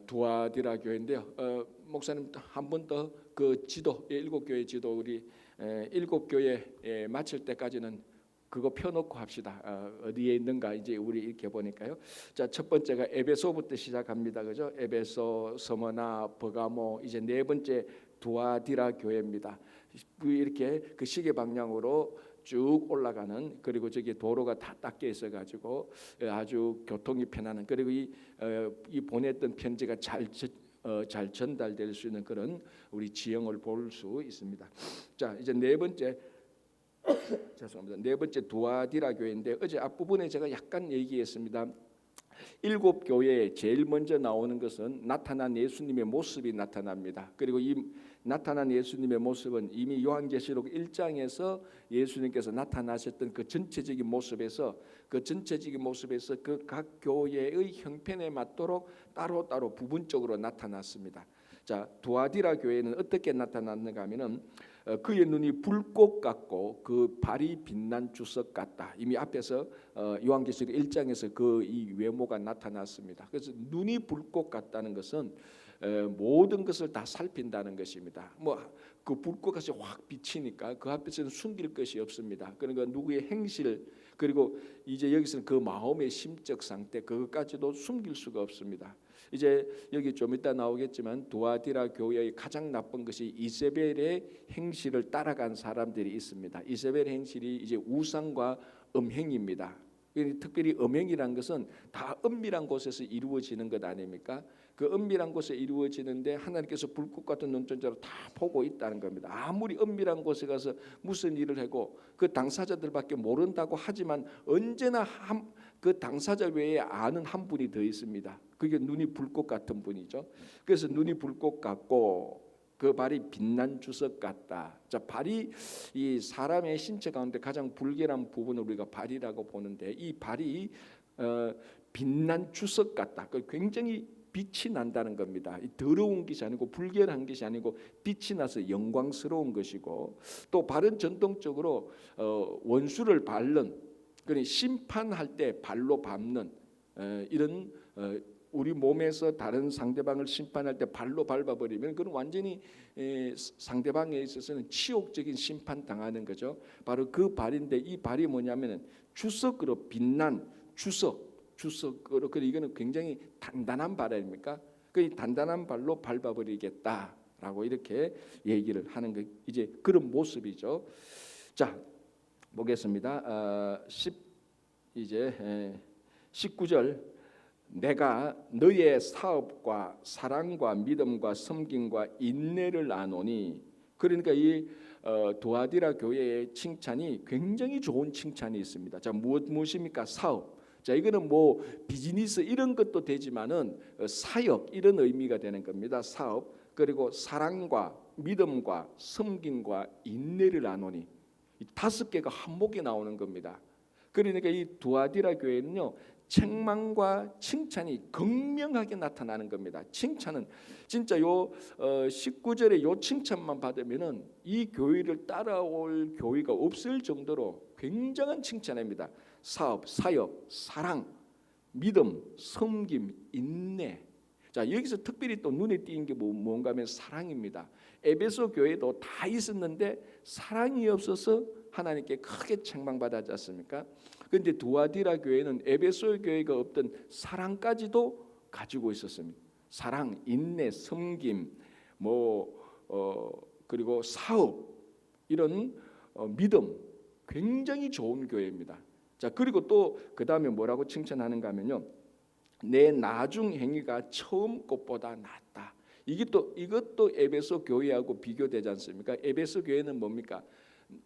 두아디라 교회인데요. 목사님 한 번 더 그 지도, 일곱 교회 지도 우리 일곱 교회 마칠 때까지는 그거 펴놓고 합시다. 어디에 있는가 이제 우리 이렇게 보니까요. 자, 첫 번째가 에베소부터 시작합니다. 그죠? 에베소, 서머나, 버가모, 이제 네 번째 두아디라 교회입니다. 이렇게 그 시계 방향으로 쭉 올라가는, 그리고 저기 도로가 다 닦여 있어 가지고 아주 교통이 편안한, 그리고 이 보냈던 편지가 잘 전달될 수 있는 그런 우리 지형을 볼 수 있습니다. 자, 이제 네 번째 죄송합니다. 네 번째 두아디라 교회인데, 어제 앞부분에 제가 약간 얘기했습니다. 일곱 교회에 제일 먼저 나오는 것은 나타난 예수님의 모습이 나타납니다. 그리고 이 나타난 예수님의 모습은 이미 요한계시록 1장에서 예수님께서 나타나셨던 그 전체적인 모습에서 그 각 교회의 형편에 맞도록 따로따로 부분적으로 나타났습니다. 자, 두아디라 교회는 어떻게 나타났는가 하면은 그의 눈이 불꽃 같고 그 발이 빛난 주석 같다. 이미 앞에서 요한계시록 1장에서 그 이 외모가 나타났습니다. 그래서 눈이 불꽃 같다는 것은 모든 것을 다 살핀다는 것입니다. 그 불꽃같이 확 비치니까 그 앞에서는 숨길 것이 없습니다. 그러니까 누구의 행실, 그리고 이제 여기서는 그 마음의 심적 상태, 그것까지도 숨길 수가 없습니다. 이제 여기 좀 이따 나오겠지만 두아디라 교회의 가장 나쁜 것이 이세벨의 행실을 따라간 사람들이 있습니다. 이세벨의 행실이 이제 우상과 음행입니다. 특별히 음행이란 것은 다 은밀한 곳에서 이루어지는 것 아닙니까? 그 은밀한 곳에 이루어지는데 하나님께서 불꽃 같은 눈동자로 다 보고 있다는 겁니다. 아무리 은밀한 곳에 가서 무슨 일을 하고 그 당사자들밖에 모른다고 하지만 언제나 그 당사자 외에 아는 한 분이 더 있습니다. 그게 눈이 불꽃 같은 분이죠. 그래서 눈이 불꽃 같고 그 발이 빛난 주석 같다. 자, 발이 이 사람의 신체 가운데 가장 불결한 부분을 우리가 발이라고 보는데, 이 발이 빛난 주석 같다. 굉장히 빛이 난다는 겁니다. 더러운 것이 아니고 불결한 것이 아니고 빛이 나서 영광스러운 것이고, 또 발은 전통적으로 원수를 밟는, 그러니 심판할 때 발로 밟는 이런 우리 몸에서 다른 상대방을 심판할 때 발로 밟아버리면 그건 완전히 상대방에 있어서는 치욕적인 심판 당하는 거죠. 바로 그 발인데, 이 발이 뭐냐면은 주석으로 빛난 주석으로, 그리고 이거는 굉장히 단단한 발 아닙니까? 그 단단한 발로 밟아버리겠다라고 이렇게 얘기를 하는 거, 이제 그런 모습이죠. 자, 보겠습니다. 이제 19절. 내가 너의 사업과 사랑과 믿음과 섬김과 인내를 아노니. 그러니까 이 두아디라 교회의 칭찬이 굉장히 좋은 칭찬이 있습니다. 자, 무엇입니까? 사업. 자, 이거는 뭐 비즈니스 이런 것도 되지만은 사역 이런 의미가 되는 겁니다. 사업. 그리고 사랑과 믿음과 섬김과 인내를 아노니. 이 5개가 한목에 나오는 겁니다. 그러니까 이 두아디라 교회는요, 책망과 칭찬이 극명하게 나타나는 겁니다. 칭찬은 진짜 요 19절에 요 칭찬만 받으면은 이 교회를 따라올 교회가 없을 정도로 굉장한 칭찬입니다. 사업, 사역, 사랑, 믿음, 섬김, 인내. 자, 여기서 특별히 또 눈에 띄는 게 뭔가 하면 사랑입니다. 에베소 교회도 다 있었는데 사랑이 없어서 하나님께 크게 책망받았지 않습니까? 그런데 두아디라 교회는 에베소 교회가 없던 사랑까지도 가지고 있었습니다. 사랑, 인내, 섬김, 그리고 사업, 이런 믿음, 굉장히 좋은 교회입니다. 자, 그리고 또 그 다음에 뭐라고 칭찬하는가 하면요, 내 나중 행위가 처음 것보다 낫다. 이것도 에베소 교회하고 비교되지 않습니까? 에베소 교회는 뭡니까?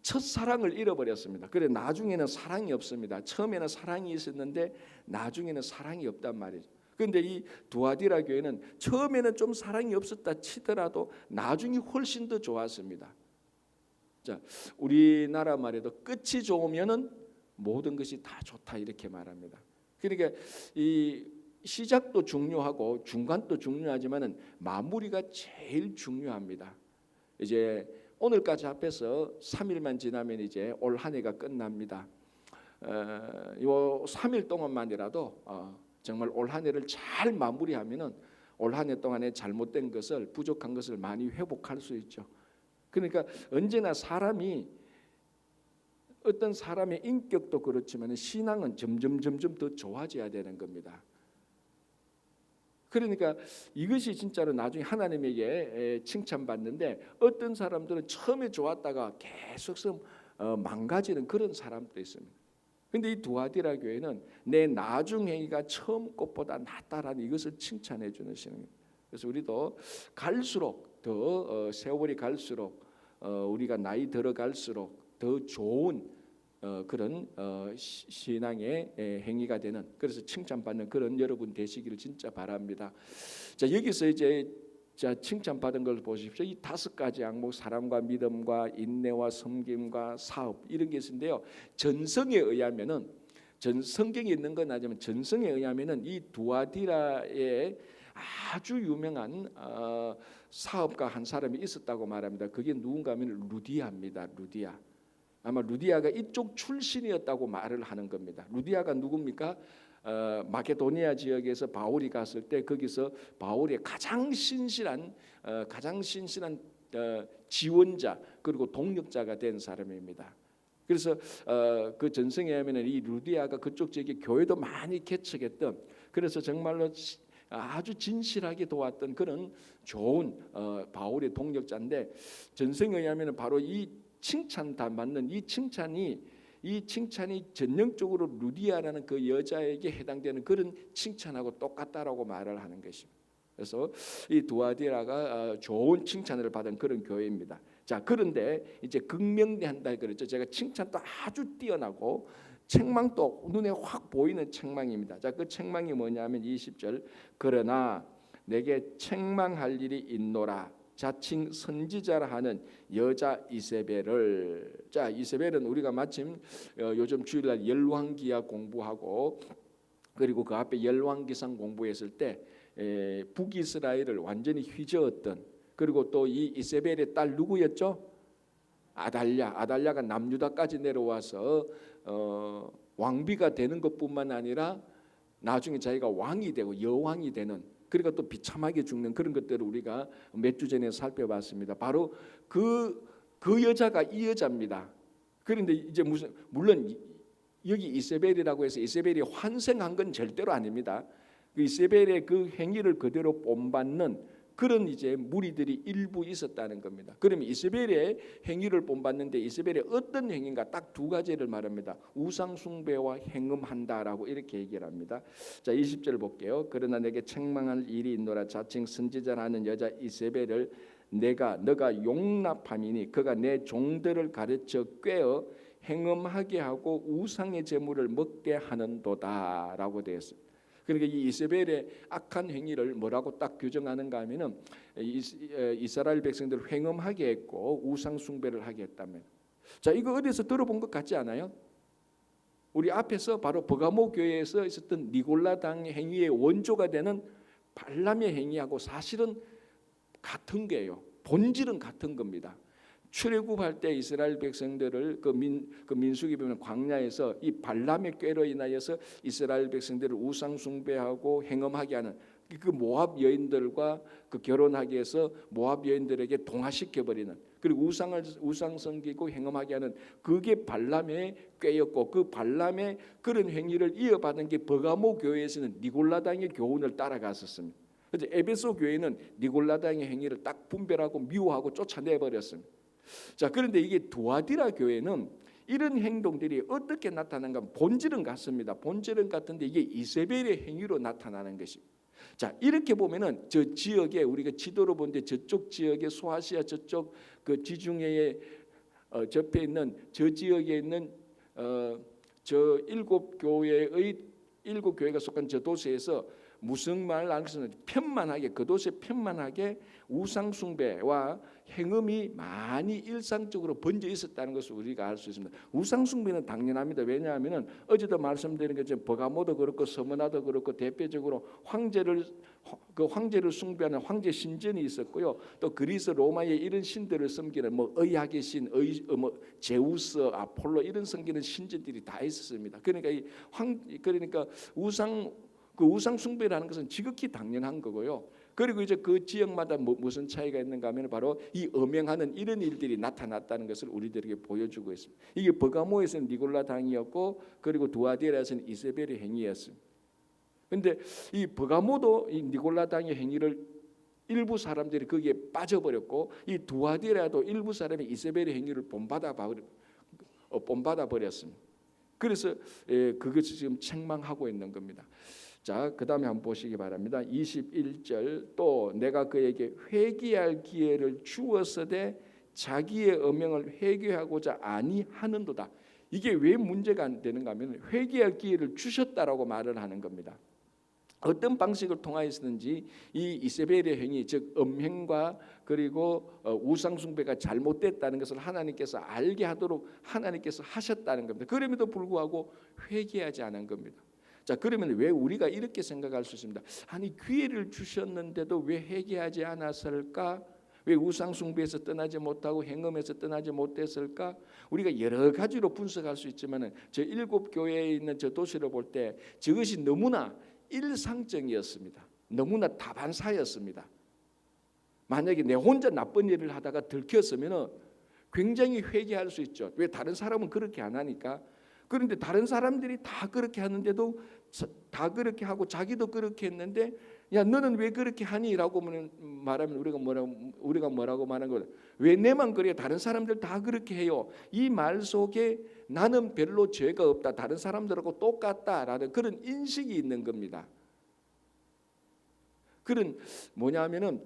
첫사랑을 잃어버렸습니다. 그래, 나중에는 사랑이 없습니다. 처음에는 사랑이 있었는데 나중에는 사랑이 없단 말이죠. 그런데 이 두아디라 교회는 처음에는 좀 사랑이 없었다 치더라도 나중이 훨씬 더 좋았습니다. 자, 우리나라 말에도 끝이 좋으면은 모든 것이 다 좋다 이렇게 말합니다. 그러니까 이 시작도 중요하고 중간도 중요하지만은 마무리가 제일 중요합니다. 이제 오늘까지 합해서 3일만 지나면 이제 올 한 해가 끝납니다. 요 3일 동안만이라도 정말 올 한 해를 잘 마무리하면은 올 한 해 동안에 잘못된 것을, 부족한 것을 많이 회복할 수 있죠. 그러니까 언제나 사람이, 어떤 사람의 인격도 그렇지만 신앙은 점점 더 좋아져야 되는 겁니다. 그러니까 이것이 진짜로 나중에 하나님에게 칭찬받는데, 어떤 사람들은 처음에 좋았다가 계속 망가지는 그런 사람도 있습니다. 근데 이 두아디라 교회는 내 나중 행위가 처음 것보다 낫다라는 이것을 칭찬해 주는 신앙입니다. 그래서 우리도 갈수록 더 세월이 갈수록 우리가 나이 들어갈수록 더 좋은 그런 신앙의 행위가 되는, 그래서 칭찬받는 그런 여러분 되시기를 진짜 바랍니다. 자, 여기서 이제 칭찬받은 걸 보십시오. 이 5가지 항목, 사랑과 믿음과 인내와 섬김과 사업, 이런 게 있는데요. 전성에 의하면은, 성경에 있는 건 아니지만 전성에 의하면은 이 두아디라의 아주 유명한 사업가 한 사람이 있었다고 말합니다. 그게 누군가 하면 루디아입니다. 루디아. 아마 루디아가 이쪽 출신이었다고 말을 하는 겁니다. 루디아가 누굽니까? 마케도니아 지역에서 바울이 갔을 때 거기서 바울의 가장 신실한 지원자 그리고 동력자가 된 사람입니다. 그래서 그 전성에 하면 이 루디아가 그쪽 지역에 교회도 많이 개척했던, 그래서 정말로 아주 진실하게 도왔던 그런 좋은 바울의 동력자인데, 전성에 의하면 바로 이 칭찬 다 맞는 이 칭찬이 전형적으로 루디아라는 그 여자에게 해당되는 그런 칭찬하고 똑같다라고 말을 하는 것입니다. 그래서 이 두아디라가 좋은 칭찬을 받은 그런 교회입니다. 자, 그런데 이제 극명대한다 그랬죠. 제가 칭찬도 아주 뛰어나고 책망도 눈에 확 보이는 책망입니다. 자, 그 책망이 뭐냐면 20절, 그러나 내게 책망할 일이 있노라. 자칭 선지자라 하는 여자 이세벨을. 자, 이세벨은 우리가 마침 요즘 주일날 열왕기하 공부하고 그리고 그 앞에 열왕기상 공부했을 때 북이스라엘을 완전히 휘저었던, 그리고 또 이 이세벨의 딸 누구였죠? 아달랴가 남유다까지 내려와서 왕비가 되는 것뿐만 아니라 나중에 자기가 왕이 되고 여왕이 되는, 그러니까 또 비참하게 죽는 그런 것들을 우리가 몇 주 전에 살펴봤습니다. 바로 그 여자가 이 여자입니다. 그런데 이제 물론 여기 이세벨이라고 해서 이세벨이 환생한 건 절대로 아닙니다. 그 이세벨의 그 행위를 그대로 본받는 그런 이제 무리들이 일부 있었다는 겁니다. 그러면 이세벨의 행위를 본받는데 이세벨의 어떤 행위인가 딱 2가지를 말합니다. 우상 숭배와 행음한다라고 이렇게 얘기를 합니다. 자, 20절 볼게요. 그러나 내게 책망할 일이 있노라. 자칭 선지자라는 여자 이세벨을 너가 용납함이니 그가 내 종들을 가르쳐 꾀어 행음하게 하고 우상의 제물을 먹게 하는도다라고 되어 있습니다. 그러니까 이 이세벨의 악한 행위를 뭐라고 딱 규정하는가 하면은 이스라엘 백성들을 횡음하게 했고 우상 숭배를 하게 했다면, 자, 이거 어디서 들어본 것 같지 않아요? 우리 앞에서 바로 버가모 교회에서 있었던 니골라당 행위의 원조가 되는 발람의 행위하고 사실은 같은 거예요. 본질은 같은 겁니다. 출애굽할 때 이스라엘 백성들을 그 민수기 보면 광야에서 이 발람의 꾀로 인하여서 이스라엘 백성들을 우상 숭배하고 행음하게 하는 그 모압 여인들과 그 결혼하게 해서 모압 여인들에게 동화시켜 버리는, 그리고 우상 섬기고 행음하게 하는 그게 발람의 꾀였고, 그 발람의 그런 행위를 이어받은 게 버가모 교회에서는 니골라당의 교훈을 따라갔었습니다. 그래서 에베소 교회는 니골라당의 행위를 딱 분별하고 미워하고 쫓아내 버렸습니다. 자, 그런데 이게 두아디라 교회는 이런 행동들이 어떻게 나타나는가? 본질은 같습니다. 본질은 같은데 이게 이세벨의 행위로 나타나는 것입니다. 자, 이렇게 보면은 저 지역에 우리가 지도로 본데 저쪽 지역에 소아시아 저쪽 그 지중해에 접해 있는 저 지역에 있는 저 7교회가 속한 저 도시에서 무슨 말을 알겠어요? 편만하게, 그 도시에 편만하게 우상 숭배와 행음이 많이 일상적으로 번져 있었다는 것을 우리가 알 수 있습니다. 우상 숭배는 당연합니다. 왜냐하면 어제도 말씀드린 것처럼 버가모도 그렇고 서머나도 그렇고 대표적으로 황제를 숭배하는 황제 신전이 있었고요. 또 그리스 로마의 이런 신들을 섬기는 뭐 의학의 신, 제우스, 아폴로 이런 섬기는 신전들이 다 있었습니다. 그러니까 우상 숭배라는 것은 지극히 당연한 거고요. 그리고 이제 그 지역마다 무슨 차이가 있는가 하면 바로 이 음행하는 이런 일들이 나타났다는 것을 우리들에게 보여주고 있습니다. 이게 버가모에서는 니골라 당이었고 그리고 두아디라에서는 이세벨의 행위였습니다. 그런데 이 버가모도 이 니골라 당의 행위를 일부 사람들이 거기에 빠져버렸고 이 두아디라도 일부 사람이 이세벨의 행위를 본받아 버렸습니다. 그래서 그것이 지금 책망하고 있는 겁니다. 자, 그 다음에 한번 보시기 바랍니다. 21절 또 내가 그에게 회개할 기회를 주었으되 자기의 음행을 회개하고자 아니하는도다. 이게 왜 문제가 안 되는가 하면 회개할 기회를 주셨다라고 말을 하는 겁니다. 어떤 방식을 통하였는지 이 이세벨의 행위 즉 음행과 그리고 우상 숭배가 잘못됐다는 것을 하나님께서 알게 하도록 하나님께서 하셨다는 겁니다. 그럼에도 불구하고 회개하지 않은 겁니다. 자, 그러면 왜 우리가 이렇게 생각할 수 있습니다. 아니 기회를 주셨는데도 왜 회개하지 않았을까? 왜 우상 숭배에서 떠나지 못하고 행음에서 떠나지 못했을까? 우리가 여러 가지로 분석할 수 있지만은 저 7교회에 있는 저 도시를 볼 때 저것이 너무나 일상적이었습니다. 너무나 다반사였습니다. 만약에 내 혼자 나쁜 일을 하다가 들켰으면 굉장히 회개할 수 있죠. 왜 다른 사람은 그렇게 안 하니까. 그런데 다른 사람들이 다 그렇게 하는데도 다 그렇게 하고 자기도 그렇게 했는데 야 너는 왜 그렇게 하니? 라고 말하면 우리가 뭐라고 말하는 거예요? 왜 내만 그래? 다른 사람들 다 그렇게 해요. 이 말 속에 나는 별로 죄가 없다. 다른 사람들하고 똑같다라는 그런 인식이 있는 겁니다. 그런 뭐냐면은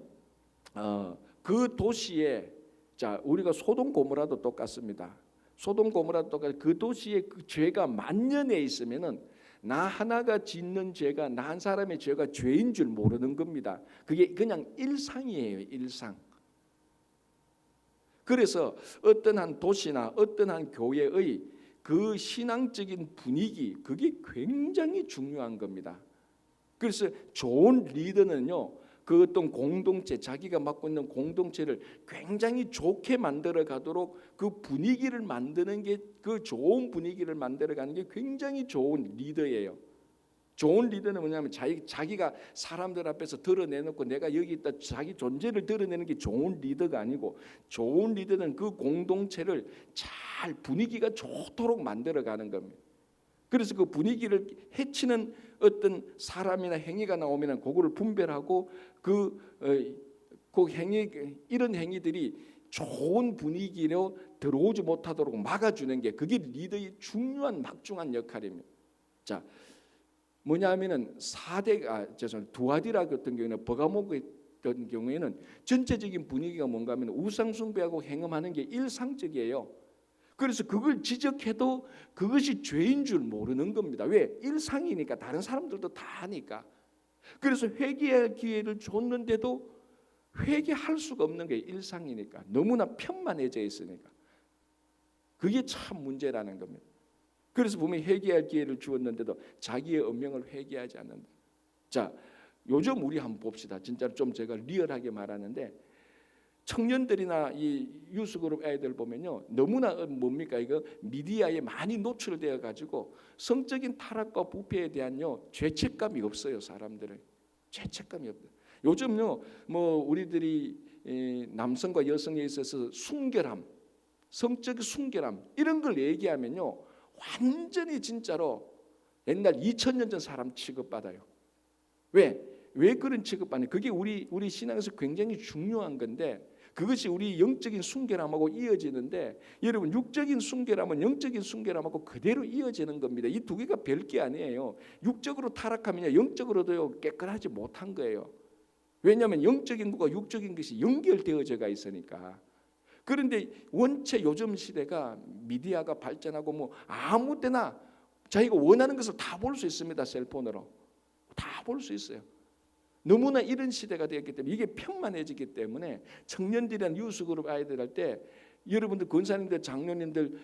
그 도시에 자 우리가 소돔 고모라도 똑같습니다. 소돔 고모라도 똑같이 그 도시에 그 죄가 만연해 있으면은 나 하나가 짓는 죄가 나 한 사람의 죄가 죄인 줄 모르는 겁니다. 그게 그냥 일상이에요. 일상. 그래서 어떤 한 도시나 어떤 한 교회의 그 신앙적인 분위기 그게 굉장히 중요한 겁니다. 그래서 좋은 리더는요. 그 어떤 공동체 자기가 맡고 있는 공동체를 굉장히 좋게 만들어 가도록 그 분위기를 만드는 게 그 좋은 분위기를 만들어 가는 게 굉장히 좋은 리더예요. 좋은 리더는 뭐냐면 자기가 사람들 앞에서 드러내놓고 내가 여기 있다 자기 존재를 드러내는 게 좋은 리더가 아니고 좋은 리더는 그 공동체를 잘 분위기가 좋도록 만들어 가는 겁니다. 그래서 그 분위기를 해치는 어떤 사람이나 행위가 나오면 그거를 분별하고 그 행위 이런 행위들이 좋은 분위기로 들어오지 못하도록 막아주는 게 그게 리더의 중요한 막중한 역할입니다. 자, 뭐냐면은 두아디라 같은 경우에는 버가모 같은 경우에는 전체적인 분위기가 뭔가 하면 우상 숭배하고 행음하는 게 일상적이에요. 그래서 그걸 지적해도 그것이 죄인 줄 모르는 겁니다. 왜? 일상이니까 다른 사람들도 다 하니까. 그래서 회개할 기회를 줬는데도 회개할 수가 없는 게 일상이니까. 너무나 편만해져 있으니까. 그게 참 문제라는 겁니다. 그래서 보면 회개할 기회를 주었는데도 자기의 음행을 회개하지 않는다. 자, 요즘 우리 한번 봅시다. 진짜로 좀 제가 리얼하게 말하는데 청년들이나 이 유스그룹 애들 보면요 너무나 뭡니까 이거 미디어에 많이 노출되어 가지고 성적인 타락과 부패에 대한요 죄책감이 없어요. 사람들은 죄책감이 없다. 요즘요 뭐 우리들이 남성과 여성에 있어서 순결함, 성적 순결함 이런 걸 얘기하면요 완전히 진짜로 옛날 2000년 전 사람 취급받아요. 왜 그런 취급받는? 그게 우리 신앙에서 굉장히 중요한 건데 그것이 우리 영적인 순결함하고 이어지는데 여러분 육적인 순결함은 영적인 순결함하고 그대로 이어지는 겁니다. 이 두 개가 별게 아니에요. 육적으로 타락하면 영적으로도 깨끗하지 못한 거예요. 왜냐하면 영적인 것과 육적인 것이 연결되어져가 있으니까. 그런데 원체 요즘 시대가 미디어가 발전하고 뭐 아무 때나 자기가 원하는 것을 다 볼 수 있습니다. 셀폰으로 다 볼 수 있어요. 너무나 이런 시대가 되었기 때문에 이게 편만해지기 때문에 청년들이나 유스그룹 아이들 할 때 여러분들 권사님들 장로님들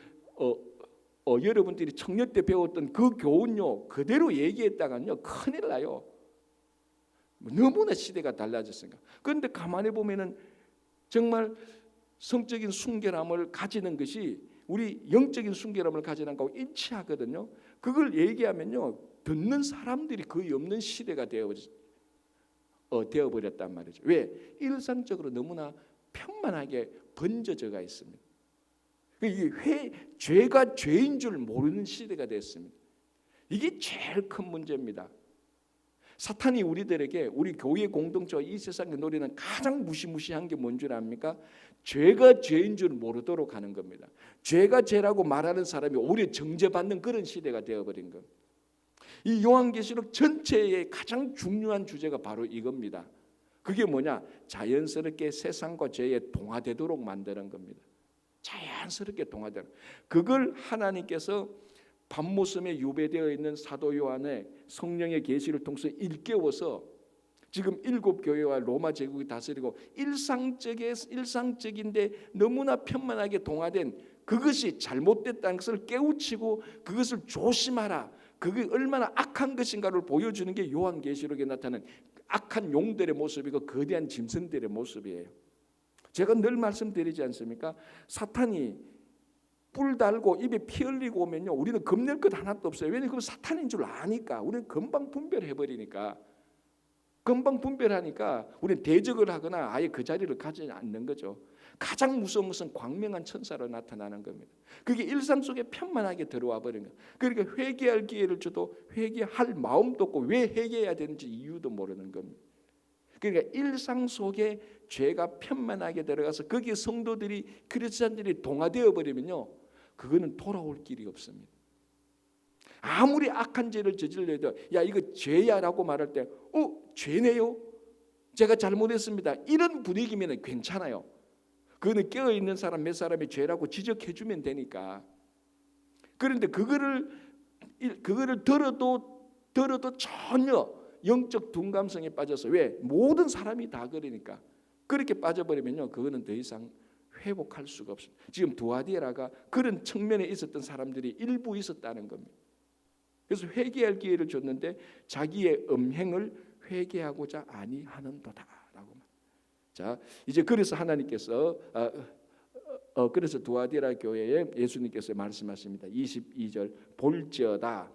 여러분들이 청년 때 배웠던 그 교훈요 그대로 얘기했다가요 큰일 나요. 너무나 시대가 달라졌으니까. 그런데 가만히 보면은 정말 성적인 순결함을 가지는 것이 우리 영적인 순결함을 가지는 거하고 일치하거든요. 그걸 얘기하면요 듣는 사람들이 거의 없는 시대가 되어졌어요. 되어버렸단 말이죠. 왜? 일상적으로 너무나 편만하게 번져져가 있습니다. 이게 죄가 죄인 줄 모르는 시대가 됐습니다. 이게 제일 큰 문제입니다. 사탄이 우리들에게 우리 교회 공동체와 이 세상에 노리는 가장 무시무시한 게 뭔 줄 압니까? 죄가 죄인 줄 모르도록 하는 겁니다. 죄가 죄라고 말하는 사람이 오히려 정죄받는 그런 시대가 되어버린 겁니다. 이 요한계시록 전체의 가장 중요한 주제가 바로 이겁니다. 그게 뭐냐? 자연스럽게 세상과 죄에 동화되도록 만드는 겁니다. 자연스럽게 동화되는. 그걸 하나님께서 밤모섬에 유배되어 있는 사도 요한의 성령의 계시를 통해서 일깨워서 지금 7교회와 로마 제국이 다스리고 일상적인데 너무나 편만하게 동화된 그것이 잘못됐다는 것을 깨우치고 그것을 조심하라. 그게 얼마나 악한 것인가를 보여주는 게 요한계시록에 나타나는 악한 용들의 모습이고 거대한 짐승들의 모습이에요. 제가 늘 말씀드리지 않습니까? 사탄이 뿔 달고 입에 피 흘리고 오면요, 우리는 겁낼 것 하나도 없어요. 왜냐하면 그건 사탄인 줄 아니까. 우리는 금방 분별해버리니까. 금방 분별하니까 우리는 대적을 하거나 아예 그 자리를 가지 않는 거죠. 가장 무서운 것은 광명한 천사로 나타나는 겁니다. 그게 일상 속에 편만하게 들어와 버린 거예요. 그러니까 회개할 기회를 줘도 회개할 마음도 없고 왜 회개해야 되는지 이유도 모르는 겁니다. 그러니까 일상 속에 죄가 편만하게 들어가서 거기에 성도들이 크리스찬들이 동화되어 버리면요, 그거는 돌아올 길이 없습니다. 아무리 악한 죄를 저질러도 야 이거 죄야라고 말할 때 죄네요? 제가 잘못했습니다. 이런 분위기면 괜찮아요. 그거는 깨어있는 사람 몇 사람이 죄라고 지적해주면 되니까. 그런데 그거를 들어도 전혀 영적 둔감성에 빠져서 왜? 모든 사람이 다 그러니까 그렇게 빠져버리면요, 그거는 더 이상 회복할 수가 없습니다. 지금 두아디라가 그런 측면에 있었던 사람들이 일부 있었다는 겁니다. 그래서 회개할 기회를 줬는데 자기의 음행을 회개하고자 아니하는도다라고. 자, 이제 그래서 하나님께서 그래서 두아디라 교회에 예수님께서 말씀하십니다. 22절 볼지어다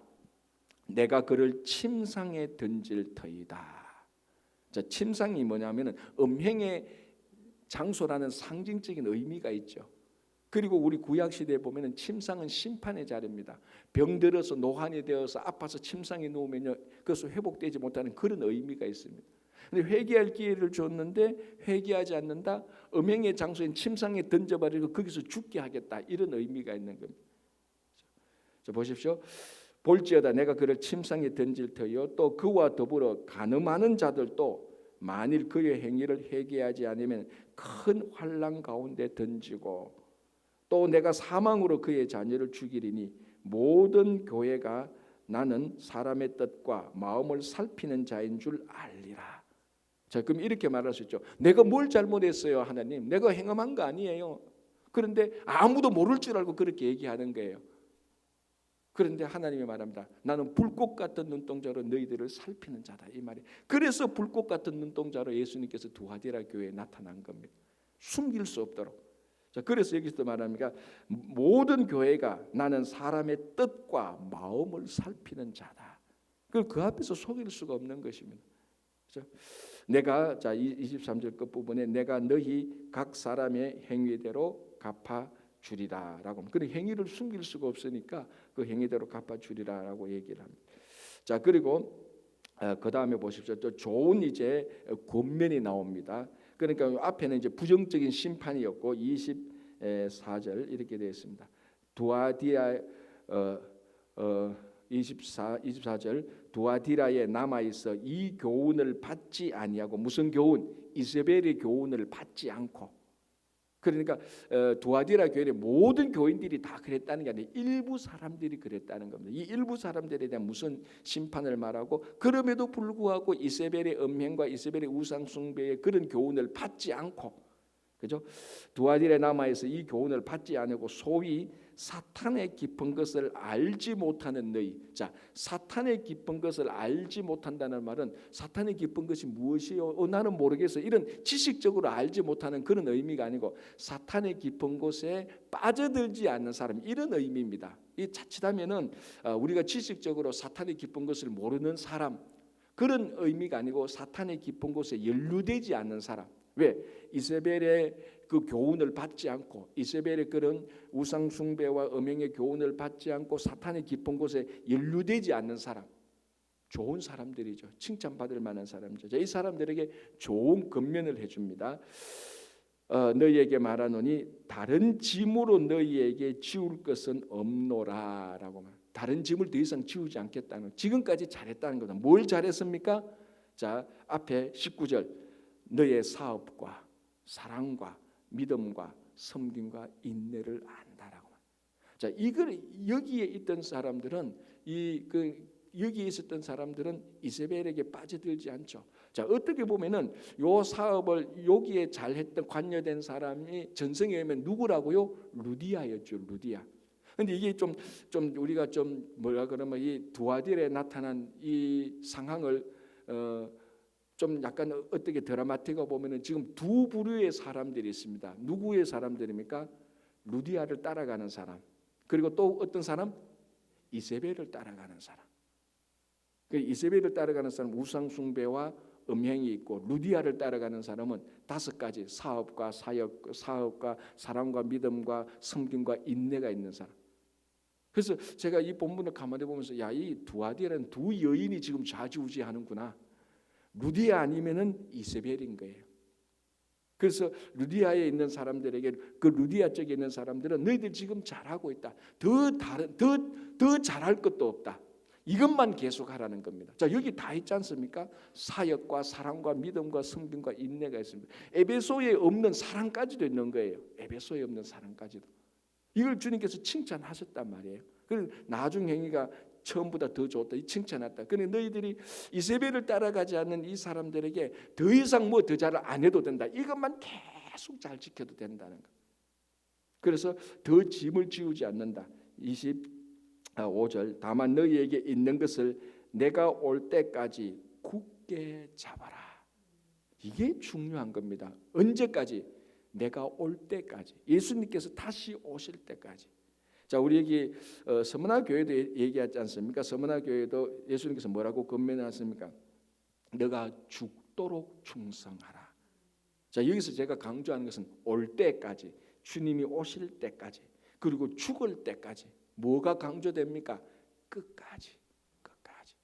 내가 그를 침상에 던질 터이다. 자, 침상이 뭐냐면은 음행의 장소라는 상징적인 의미가 있죠. 그리고 우리 구약 시대에 보면은 침상은 심판의 자리입니다. 병들어서 노환이 되어서 아파서 침상에 누우면요, 그것을 회복되지 못하는 그런 의미가 있습니다. 근데 회개할 기회를 줬는데 회개하지 않는다. 음행의 장소인 침상에 던져버리고 거기서 죽게 하겠다. 이런 의미가 있는 겁니다. 자, 보십시오. 볼지어다 내가 그를 침상에 던질 터이요 또 그와 더불어 간음하는 자들도 만일 그의 행위를 회개하지 않으면 큰 환난 가운데 던지고 또 내가 사망으로 그의 자녀를 죽이리니 모든 교회가 나는 사람의 뜻과 마음을 살피는 자인 줄 알리라. 자, 그럼 이렇게 말할 수 있죠. 내가 뭘 잘못했어요, 하나님? 내가 행함한 거 아니에요. 그런데 아무도 모를 줄 알고 그렇게 얘기하는 거예요. 그런데 하나님이 말합니다. 나는 불꽃 같은 눈동자로 너희들을 살피는 자다, 이 말이. 그래서 불꽃 같은 눈동자로 예수님께서 두아디라 교회에 나타난 겁니다. 숨길 수 없도록. 자, 그래서 여기서 말합니다. 모든 교회가 나는 사람의 뜻과 마음을 살피는 자다. 그 앞에서 속일 수가 없는 것입니다. 그렇죠? 내가 자 23절 끝부분에 내가 너희 각 사람의 행위대로 갚아 주리라라고. 그 행위를 숨길 수가 없으니까 그 행위대로 갚아 주리라라고 얘기를 합니다. 자, 그리고 그 다음에 보십시오. 또 좋은 이제 권면이 나옵니다. 그러니까 앞에는 이제 부정적인 심판이었고 24절 이렇게 되어 있습니다. 두아디아 24절 두아디라에 남아 있어 이 교훈을 받지 아니하고 무슨 교훈? 이세벨의 교훈을 받지 않고. 그러니까 두아디라 교회의 모든 교인들이 다 그랬다는 게 아니라 일부 사람들이 그랬다는 겁니다. 이 일부 사람들에 대한 무슨 심판을 말하고 그럼에도 불구하고 이세벨의 음행과 이세벨의 우상 숭배의 그런 교훈을 받지 않고, 그죠? 두아디라에 남아 있어 이 교훈을 받지 않고 소위 사탄의 깊은 것을 알지 못하는 너희. 자, 사탄의 깊은 것을 알지 못한다는 말은 사탄의 깊은 것이 무엇이요? 나는 모르겠어. 이런 지식적으로 알지 못하는 그런 의미가 아니고 사탄의 깊은 곳에 빠져들지 않는 사람, 이런 의미입니다. 이 자칫하면은 우리가 지식적으로 사탄의 깊은 것을 모르는 사람, 그런 의미가 아니고 사탄의 깊은 곳에 연루되지 않는 사람. 왜? 이세벨의 그 교훈을 받지 않고, 이세벨의 그런 우상 숭배와 음행의 교훈을 받지 않고 사탄의 깊은 곳에 연루되지 않는 사람, 좋은 사람들이죠. 칭찬받을 만한 사람이죠. 이 사람들에게 좋은 권면을 해줍니다. 너희에게 말하노니 다른 짐으로 너희에게 지울 것은 없노라라고 말. 다른 짐을 더 이상 지우지 않겠다는, 지금까지 잘했다는 거다. 뭘 잘했습니까? 자, 앞에 19절, 너의 사업과 사랑과 믿음과 섬김과 인내를 안다라고. 자, 이걸 여기에 있던 사람들은 여기에 있었던 사람들은 이세벨에게 빠져들지 않죠. 자, 어떻게 보면은 요 사업을 여기에 잘했던 관여된 사람이 전성에 의하면 누구라고요? 루디아였죠. 루디아. 근데 이게 좀 우리가 좀 뭐라 그러면 이 두아딜에 나타난 이 상황을 좀 약간 어떻게 드라마틱하게 보면은 지금 두 부류의 사람들이 있습니다. 누구의 사람들입니까? 루디아를 따라가는 사람. 그리고 또 어떤 사람? 이세벨을 따라가는 사람. 그 이세벨을 따라가는 사람, 우상 숭배와 음행이 있고, 루디아를 따라가는 사람은 5가지 사업과 사역과 사랑과 믿음과 섬김과 인내가 있는 사람. 그래서 제가 이 본문을 가만히 보면서 이 두아디라는 두 여인이 지금 좌지우지하는구나. 루디아 아니면은 이세벨인 거예요. 그래서 루디아에 있는 사람들에게, 그 루디아 쪽에 있는 사람들은 너희들 지금 잘하고 있다. 더 잘할 것도 없다. 이것만 계속하라는 겁니다. 자, 여기 다 있지 않습니까? 사역과 사랑과 믿음과 섬김과 인내가 있습니다. 에베소에 없는 사랑까지도 있는 거예요. 에베소에 없는 사랑까지도. 이걸 주님께서 칭찬하셨단 말이에요. 그리고 나중 행위가 처음보다 더 좋다. 이 칭찬했다. 그런데 너희들이 이세벨을 따라가지 않는 이 사람들에게 더 이상 뭐 더 잘 안 해도 된다. 이것만 계속 잘 지켜도 된다는 거. 그래서 더 짐을 지우지 않는다. 25절, 다만 너희에게 있는 것을 내가 올 때까지 굳게 잡아라. 이게 중요한 겁니다. 언제까지? 내가 올 때까지. 예수님께서 다시 오실 때까지. 자, 우리 여기 서문화 교회도 얘기하지 않습니까? 서문화 교회도 예수님께서 뭐라고 권면하십니까? 너가 죽도록 충성하라. 자, 여기서 제가 강조하는 것은 올 때까지, 주님이 오실 때까지, 그리고 죽을 때까지. 뭐가 강조됩니까? 끝까지.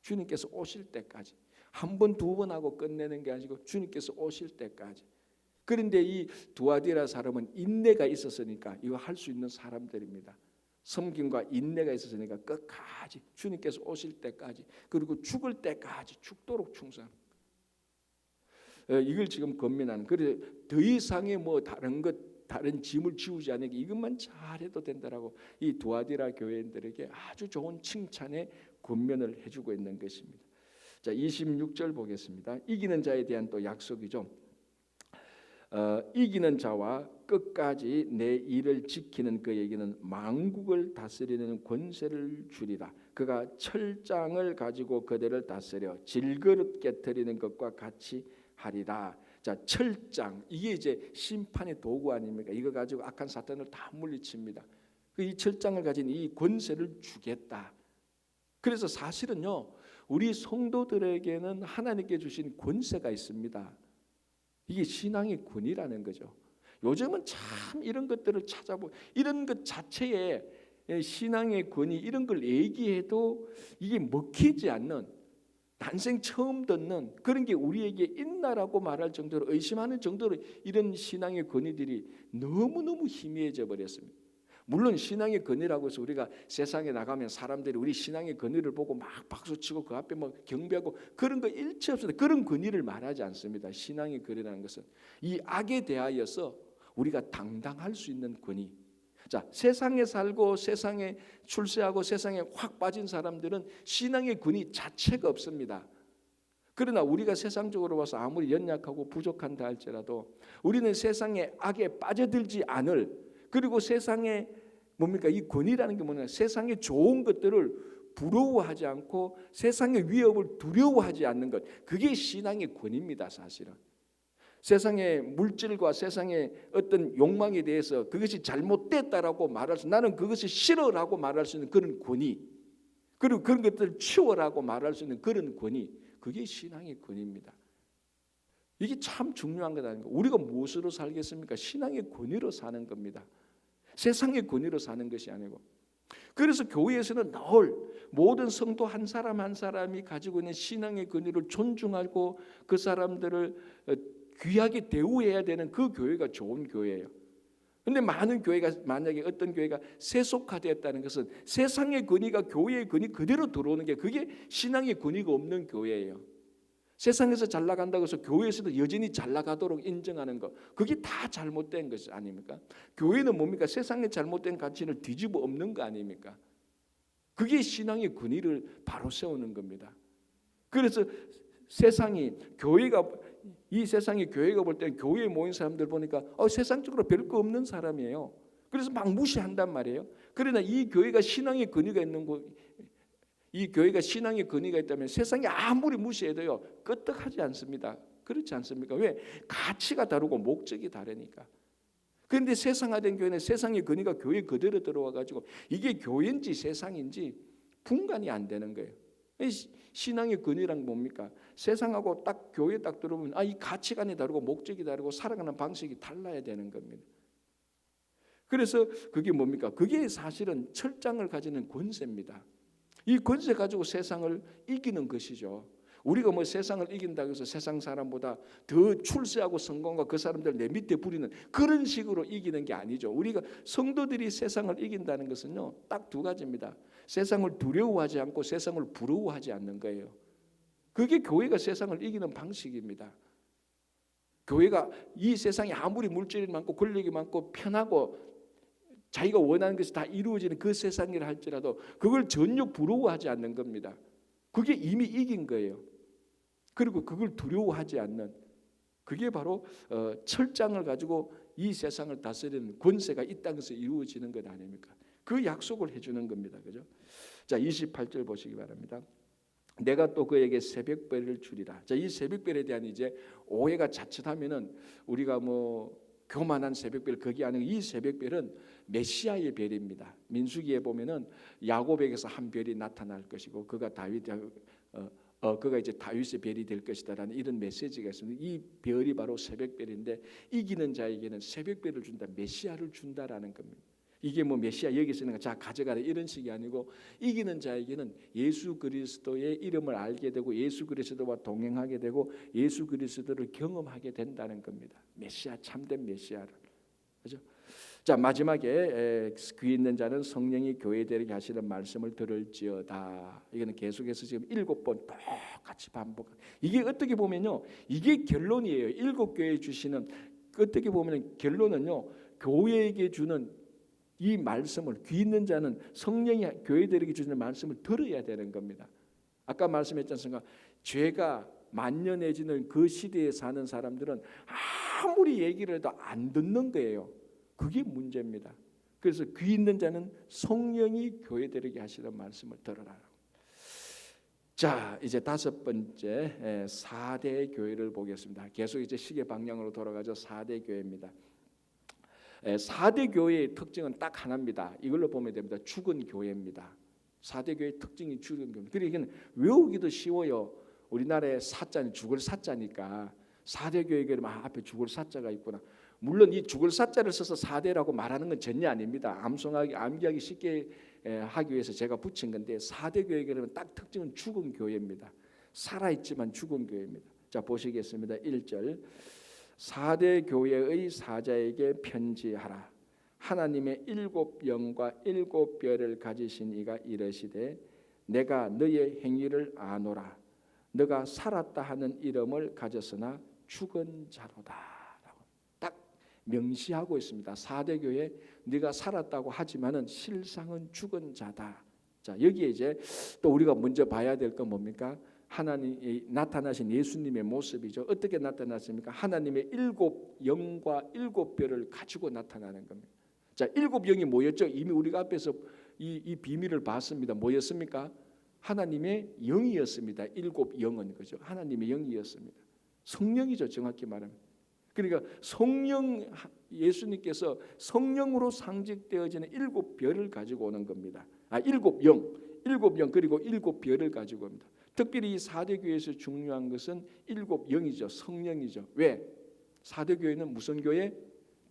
주님께서 오실 때까지. 한 번, 두 번 하고 끝내는 게 아니고 주님께서 오실 때까지. 그런데 이 두아디라 사람은 인내가 있었으니까 이거 할 수 있는 사람들입니다. 섬김과 인내가 있었으니까 끝까지, 주님께서 오실 때까지, 그리고 죽을 때까지 죽도록 충성. 이걸 지금 권면하는. 그래서 더 이상의 뭐 다른 짐을 지우지 않게 이것만 잘해도 된다라고 이 두아디라 교회인들에게 아주 좋은 칭찬의 권면을 해주고 있는 것입니다. 자, 26절 보겠습니다. 이기는 자에 대한 또 약속이죠. 이기는 자와 끝까지 내 일을 지키는 그에게는 만국을 다스리는 권세를 주리라. 그가 철장을 가지고 그들을 다스려 질그릇 깨트리는 것과 같이 하리라. 자, 철장, 이게 이제 심판의 도구 아닙니까? 이거 가지고 악한 사탄을 다 물리칩니다. 이 철장을 가진 이 권세를 주겠다. 그래서 사실은요, 우리 성도들에게는 하나님께 주신 권세가 있습니다. 이게 신앙의 권위라는 거죠. 요즘은 참 이런 것들을 찾아보고, 이런 것 자체에 신앙의 권위, 이런 걸 얘기해도 이게 먹히지 않는, 난생 처음 듣는 그런 게 우리에게 있나라고 말할 정도로, 의심하는 정도로 이런 신앙의 권위들이 너무너무 희미해져 버렸습니다. 물론 신앙의 권위라고 해서 우리가 세상에 나가면 사람들이 우리 신앙의 권위를 보고 막 박수치고 그 앞에 막 경배하고 그런 거 일체 없습니다. 그런 권위를 말하지 않습니다. 신앙의 권위라는 것은 이 악에 대하여서 우리가 당당할 수 있는 권위. 자, 세상에 살고 세상에 출세하고 세상에 확 빠진 사람들은 신앙의 권위 자체가 없습니다. 그러나 우리가 세상적으로 봐서 아무리 연약하고 부족한다 할지라도 우리는 세상의 악에 빠져들지 않을, 그리고 세상에 뭡니까? 이 권위라는 게 뭐냐? 세상의 좋은 것들을 부러워하지 않고 세상의 위협을 두려워하지 않는 것, 그게 신앙의 권위입니다. 사실은 세상의 물질과 세상의 어떤 욕망에 대해서 그것이 잘못됐다라고 말할 수, 나는 그것이 싫어라고 말할 수 있는 그런 권위, 그리고 그런 것들을 치워라고 말할 수 있는 그런 권위, 그게 신앙의 권위입니다. 이게 참 중요한 것 아닙니까? 우리가 무엇으로 살겠습니까? 신앙의 권위로 사는 겁니다. 세상의 권위로 사는 것이 아니고. 그래서 교회에서는 늘 모든 성도 한 사람 한 사람이 가지고 있는 신앙의 권위를 존중하고 그 사람들을 귀하게 대우해야 되는 그 교회가 좋은 교회예요. 그런데 많은 교회가, 만약에 어떤 교회가 세속화되었다는 것은 세상의 권위가 교회의 권위 그대로 들어오는 게, 그게 신앙의 권위가 없는 교회예요. 세상에서 잘 나간다고 해서 교회에서도 여전히 잘 나가도록 인정하는 것, 그게 다 잘못된 것이 아닙니까? 교회는 뭡니까? 세상의 잘못된 가치를 뒤집어 엎는 거 아닙니까? 그게 신앙의 권위를 바로 세우는 겁니다. 그래서 세상이, 교회가, 이 세상이 교회가 볼 때는 교회에 모인 사람들 보니까 세상적으로 별거 없는 사람이에요. 그래서 막 무시한단 말이에요. 그러나 이 교회가 신앙의 권위가 있는 곳, 이 교회가 신앙의 권위가 있다면 세상이 아무리 무시해도요 끄떡하지 않습니다. 그렇지 않습니까? 왜? 가치가 다르고 목적이 다르니까. 그런데 세상화된 교회는 세상의 권위가 교회 그대로 들어와 가지고 이게 교회인지 세상인지 분간이 안 되는 거예요. 신앙의 권위란 뭡니까? 세상하고 딱 교회 딱 들어보면 이 가치관이 다르고 목적이 다르고 살아가는 방식이 달라야 되는 겁니다. 그래서 그게 뭡니까? 그게 사실은 철장을 가지는 권세입니다. 이 권세 가지고 세상을 이기는 것이죠. 우리가 뭐 세상을 이긴다고 해서 세상 사람보다 더 출세하고 성공과 그 사람들 내 밑에 부리는 그런 식으로 이기는 게 아니죠. 우리가 성도들이 세상을 이긴다는 것은요 딱 두 가지입니다. 세상을 두려워하지 않고 세상을 부러워하지 않는 거예요. 그게 교회가 세상을 이기는 방식입니다. 교회가 이 세상에 아무리 물질이 많고 권력이 많고 편하고 자기가 원하는 것이 다 이루어지는 그 세상이라 할지라도 그걸 전혀 부러워하지 않는 겁니다. 그게 이미 이긴 거예요. 그리고 그걸 두려워하지 않는, 그게 바로 철장을 가지고 이 세상을 다스리는 권세가 이 땅에서 이루어지는 것 아닙니까? 그 약속을 해주는 겁니다. 그죠? 자, 28절 보시기 바랍니다. 내가 또 그에게 새벽별을 주리라. 자, 이 새벽별에 대한 이제 오해가 자칫하면은 우리가 뭐 교만한 새벽별, 그게 아니고 이 새벽별은 메시아의 별입니다. 민수기에 보면은 야곱에게서 한 별이 나타날 것이고 그가 그가 이제 다윗의 별이 될 것이다라는 이런 메시지가 있습니다. 이 별이 바로 새벽별인데 이기는 자에게는 새벽별을 준다, 메시아를 준다라는 겁니다. 이게 뭐 메시아 여기 쓰는 거 자 가져가라 이런 식이 아니고 이기는 자에게는 예수 그리스도의 이름을 알게 되고 예수 그리스도와 동행하게 되고 예수 그리스도를 경험하게 된다는 겁니다. 메시아, 참된 메시아를. 그렇죠? 자, 마지막에 귀 있는 자는 성령이 교회들에게 하시는 말씀을 들을지어다. 이거는 계속해서 지금 7번 똑같이 반복. 이게 어떻게 보면요, 이게 결론이에요. 7교회에 주시는, 어떻게 보면 결론은요, 교회에게 주는 이 말씀을, 귀 있는 자는 성령이 교회들에게 주시는 말씀을 들어야 되는 겁니다. 아까 말씀했지 않습니까? 죄가 만연해지는 그 시대에 사는 사람들은 아무리 얘기를 해도 안 듣는 거예요. 그게 문제입니다. 그래서 귀 있는 자는 성령이 교회들에게 하시는 말씀을 들어라. 자, 이제 5번째 4대 교회를 보겠습니다. 계속 이제 시계 방향으로 돌아가죠. 4대 교회입니다. 4대 교회의 특징은 딱 하나입니다. 이걸로 보면 됩니다. 죽은 교회입니다. 4대 교회의 특징이 죽은 교회. 그러니까 외우기도 쉬워요. 우리나라의 사자는 죽을 사자니까 4대 교회 그러면 앞에 죽을 사자가 있구나. 물론 이 죽을 사자를 써서 4대라고 말하는 건 전혀 아닙니다. 암기하기 쉽게 하기 위해서 제가 붙인 건데 4대 교회 그러면 딱 특징은 죽은 교회입니다. 살아있지만 죽은 교회입니다. 자, 보시겠습니다. 1절 4대 교회의 사자에게 편지하라. 하나님의 7영과 7별을 가지신 이가 이르시되 내가 너의 행위를 아노라. 너가 살았다 하는 이름을 가졌으나 죽은 자로다. 라고 딱 명시하고 있습니다. 4대 교회 네가 살았다고 하지만은 실상은 죽은 자다. 자, 여기에 이제 또 우리가 먼저 봐야 될 건 뭡니까? 하나님이 나타나신 예수님의 모습이죠. 어떻게 나타났습니까? 하나님의 7영과 7별을 가지고 나타나는 겁니다. 자, 7영이 뭐였죠? 이미 우리가 앞에서 이 비밀을 봤습니다. 뭐였습니까? 하나님의 영이었습니다. 7영은 그죠? 하나님의 영이었습니다. 성령이죠, 정확히 말하면. 그러니까 성령, 예수님께서 성령으로 상징되어지는 7별을 가지고 오는 겁니다. 7영 그리고 7별을 가지고 옵니다. 특별히 이 4대 교회에서 중요한 것은 7영이죠. 성령이죠. 왜? 4대 교회는 무슨 교회?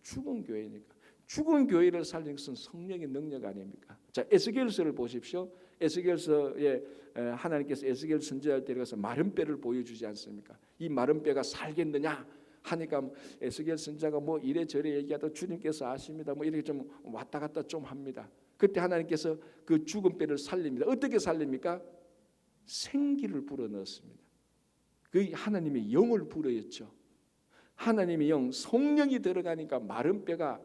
죽은 교회니까. 죽은 교회를 살리는 것은 성령의 능력 아닙니까? 자, 에스겔서를 보십시오. 에스겔서에 하나님께서 에스겔 선지자를 데려가서 마른 뼈를 보여주지 않습니까? 이 마른 뼈가 살겠느냐 하니까 에스겔 선지자가 뭐 이래저래 얘기하다 주님께서 아십니다. 뭐 이렇게 좀 왔다 갔다 좀 합니다. 그때 하나님께서 그 죽은 뼈를 살립니다. 어떻게 살립니까? 생기를 불어넣었습니다. 그 하나님의 영을 불어였죠. 하나님의 영, 성령이 들어가니까 마른 뼈가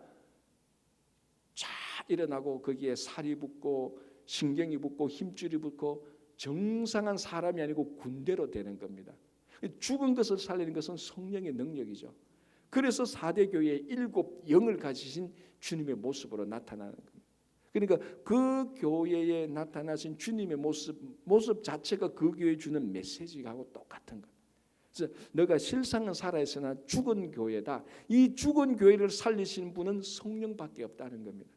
쫙 일어나고 거기에 살이 붙고 신경이 붙고 힘줄이 붙고 정상한 사람이 아니고 군대로 되는 겁니다. 죽은 것을 살리는 것은 성령의 능력이죠. 그래서 4대 교회의 7영을 가지신 주님의 모습으로 나타나는 겁니다. 그러니까 그 교회에 나타나신 주님의 모습 자체가 그 교회에 주는 메시지하고 똑같은 거예요. 그래서 너가 실상은 살아있으나 죽은 교회다. 이 죽은 교회를 살리시는 분은 성령밖에 없다는 겁니다.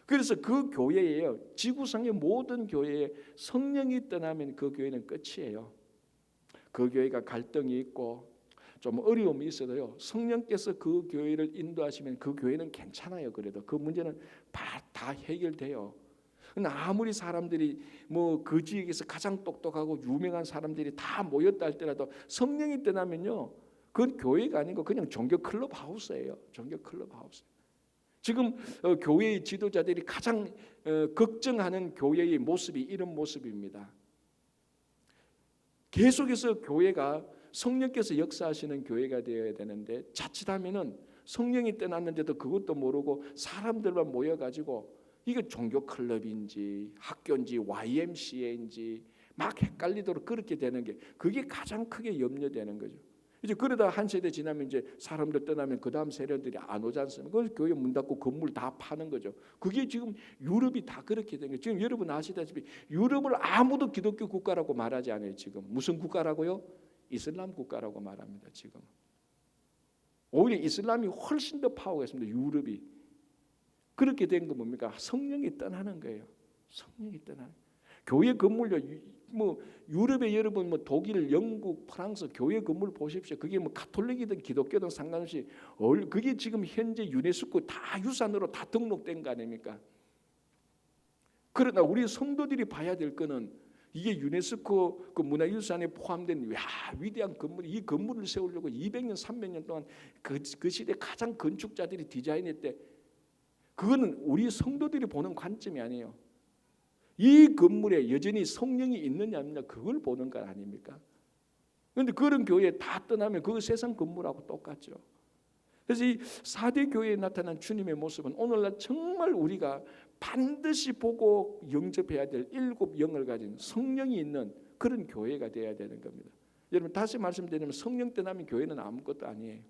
그래서 그 교회예요. 지구상의 모든 교회에 성령이 떠나면 그 교회는 끝이에요. 그 교회가 갈등이 있고 좀 어려움이 있어도요, 성령께서 그 교회를 인도하시면 그 교회는 괜찮아요. 그래도 그 문제는 다 해결돼요. 근데 아무리 사람들이 뭐 그 지역에서 가장 똑똑하고 유명한 사람들이 다 모였다 할지라도 성령이 떠나면요, 그건 교회가 아니고 그냥 종교 클럽 하우스예요. 종교 클럽 하우스. 지금 교회의 지도자들이 가장 걱정하는 교회의 모습이 이런 모습입니다. 계속해서 교회가 성령께서 역사하시는 교회가 되어야 되는데 자칫하면은 성령이 떠났는데도 그것도 모르고 사람들만 모여가지고 이게 종교 클럽인지 학교인지 YMCA인지 막 헷갈리도록 그렇게 되는 게 그게 가장 크게 염려되는 거죠. 이제 그러다 한 세대 지나면 이제 사람들 떠나면 그 다음 세대들이 안 오지 않습니까? 그래서 교회 문 닫고 건물 다 파는 거죠. 그게 지금 유럽이 다 그렇게 된 거예요. 지금 여러분 아시다시피 유럽을 아무도 기독교 국가라고 말하지 않아요. 지금 무슨 국가라고요? 이슬람 국가라고 말합니다. 지금 오히려 이슬람이 훨씬 더 파워가 있습니다. 유럽이 그렇게 된 거 뭡니까? 성령이 떠나는 거예요. 성령이 떠나는. 교회 건물요. 뭐 유럽에 여러분 뭐 독일, 영국, 프랑스 교회 건물 보십시오. 그게 뭐 가톨릭이든 기독교든 상관없이 그게 지금 현재 유네스코 다 유산으로 다 등록된 거 아닙니까? 그러나 우리 성도들이 봐야 될 거는 이게 유네스코 그 문화유산에 포함된 위대한 건물, 이 건물을 세우려고 200년, 300년 동안 그 시대 가장 건축자들이 디자인했대. 그거는 우리 성도들이 보는 관점이 아니에요. 이 건물에 여전히 성령이 있느냐 없느냐 그걸 보는 것 아닙니까? 그런데 그런 교회 다 떠나면 그 세상 건물하고 똑같죠. 그래서 이 4대 교회에 나타난 주님의 모습은 오늘날 정말 우리가 반드시 보고 영접해야 될 7영을 가진 성령이 있는 그런 교회가 되어야 되는 겁니다. 여러분 다시 말씀드리면 성령 떠나면 교회는 아무것도 아니에요.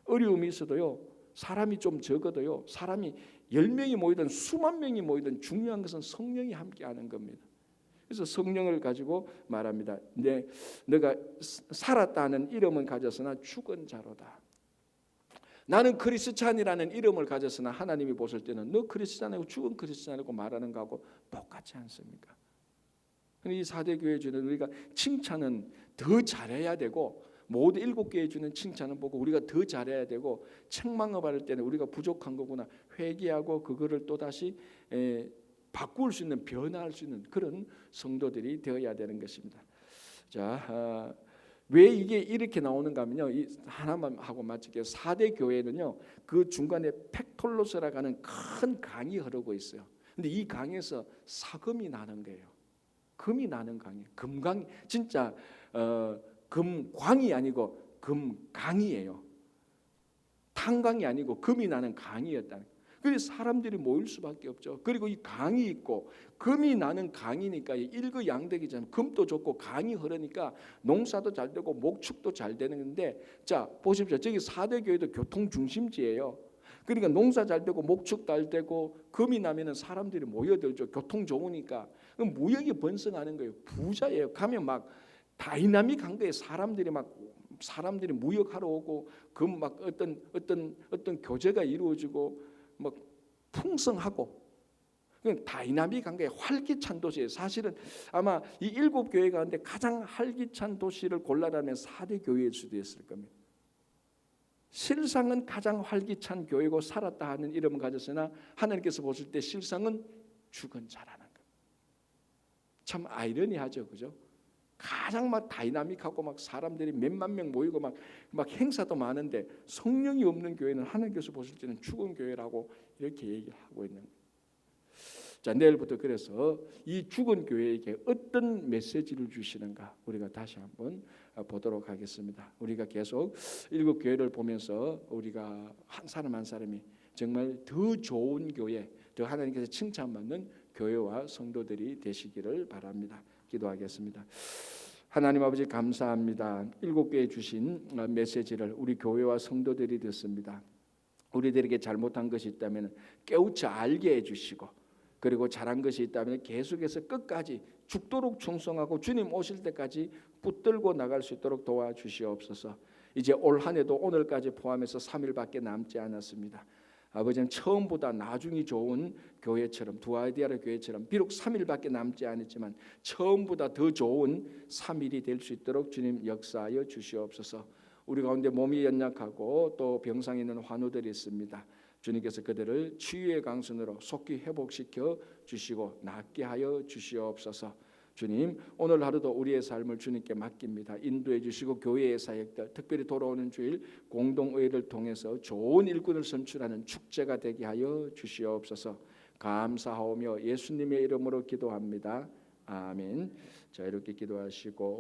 어려움이 있어도요, 사람이 좀 적어도요, 사람이 10명이 모이든 수만 명이 모이든 중요한 것은 성령이 함께하는 겁니다. 그래서 성령을 가지고 말합니다. 내가 살았다는 이름은 가졌으나 죽은 자로다. 나는 크리스찬이라는 이름을 가졌으나 하나님이 보실 때는 너 크리스찬이고 죽은 크리스찬이고 말하는 거하고 똑같지 않습니까? 이 4대 교회 주는 우리가 칭찬은 더 잘해야 되고 모두 7개에 주는 칭찬은 보고 우리가 더 잘해야 되고 책망을 받을 때는 우리가 부족한 거구나 회개하고 그거를 또다시 바꿀 수 있는 변화할 수 있는 그런 성도들이 되어야 되는 것입니다. 자, 왜 이게 이렇게 나오는가 하면요, 하나만 하고 마칠게요. 4대 교회는요, 그 중간에 팩톨로스라고 하는 큰 강이 흐르고 있어요. 근데 이 강에서 사금이 나는 거예요. 금이 나는 강이에요. 금강, 진짜 금광이 아니고 금강이에요. 탄광이 아니고 금이 나는 강이었다는 거예요. 그래서 사람들이 모일 수밖에 없죠. 그리고 이 강이 있고 금이 나는 강이니까 일거양득이잖아요. 금도 좋고 강이 흐르니까 농사도 잘 되고 목축도 잘 되는 건데, 자 보십시오. 저기 4대 교회도 교통 중심지예요. 그러니까 농사 잘 되고 목축 잘 되고 금이 나면은 사람들이 모여들죠. 교통 좋으니까. 그럼 무역이 번성하는 거예요. 부자예요. 가면 막 다이나믹한 거예요. 사람들이 무역하러 오고 금 막 어떤 교제가 이루어지고 막 풍성하고. 다이나믹한 게 활기찬 도시예요. 사실은 아마 이 7교회 가운데 가장 활기찬 도시를 골라라면 4대 교회일 수도 있을 겁니다. 실상은 가장 활기찬 교회고 살았다 하는 이름을 가졌으나 하나님께서 보실 때 실상은 죽은 자라는 겁니다. 참 아이러니하죠, 그죠? 가장 막 다이나믹하고 막 사람들이 몇만 명 모이고 막 행사도 많은데 성령이 없는 교회는 하나님께서 보실 때는 죽은 교회라고 이렇게 얘기하고 있는 거예요. 자, 내일부터 그래서 이 죽은 교회에게 어떤 메시지를 주시는가 우리가 다시 한번 보도록 하겠습니다. 우리가 계속 7교회를 보면서 우리가 한 사람 한 사람이 정말 더 좋은 교회, 더 하나님께서 칭찬받는 교회와 성도들이 되시기를 바랍니다. 기도하겠습니다. 하나님 아버지 감사합니다. 7교회에 주신 메시지를 우리 교회와 성도들이 듣습니다. 우리들에게 잘못한 것이 있다면 깨우쳐 알게 해주시고, 그리고 잘한 것이 있다면 계속해서 끝까지 죽도록 충성하고 주님 오실 때까지 붙들고 나갈 수 있도록 도와주시옵소서. 이제 올 한 해도 오늘까지 포함해서 3일밖에 남지 않았습니다. 아버지는 처음보다 나중이 좋은 교회처럼, 두아디아라 교회처럼 비록 3일밖에 남지 않았지만 처음보다 더 좋은 3일이 될 수 있도록 주님 역사하여 주시옵소서. 우리 가운데 몸이 연약하고 또 병상에 있는 환우들이 있습니다. 주님께서 그들을 치유의 강선으로 속히 회복시켜 주시고 낫게 하여 주시옵소서. 주님, 오늘 하루도 우리의 삶을 주님께 맡깁니다. 인도해 주시고 교회의 사역들, 특별히 돌아오는 주일 공동의회를 통해서 좋은 일꾼을 선출하는 축제가 되게 하여 주시옵소서. 감사하오며 예수님의 이름으로 기도합니다. 아멘. 자, 이렇게 기도하시고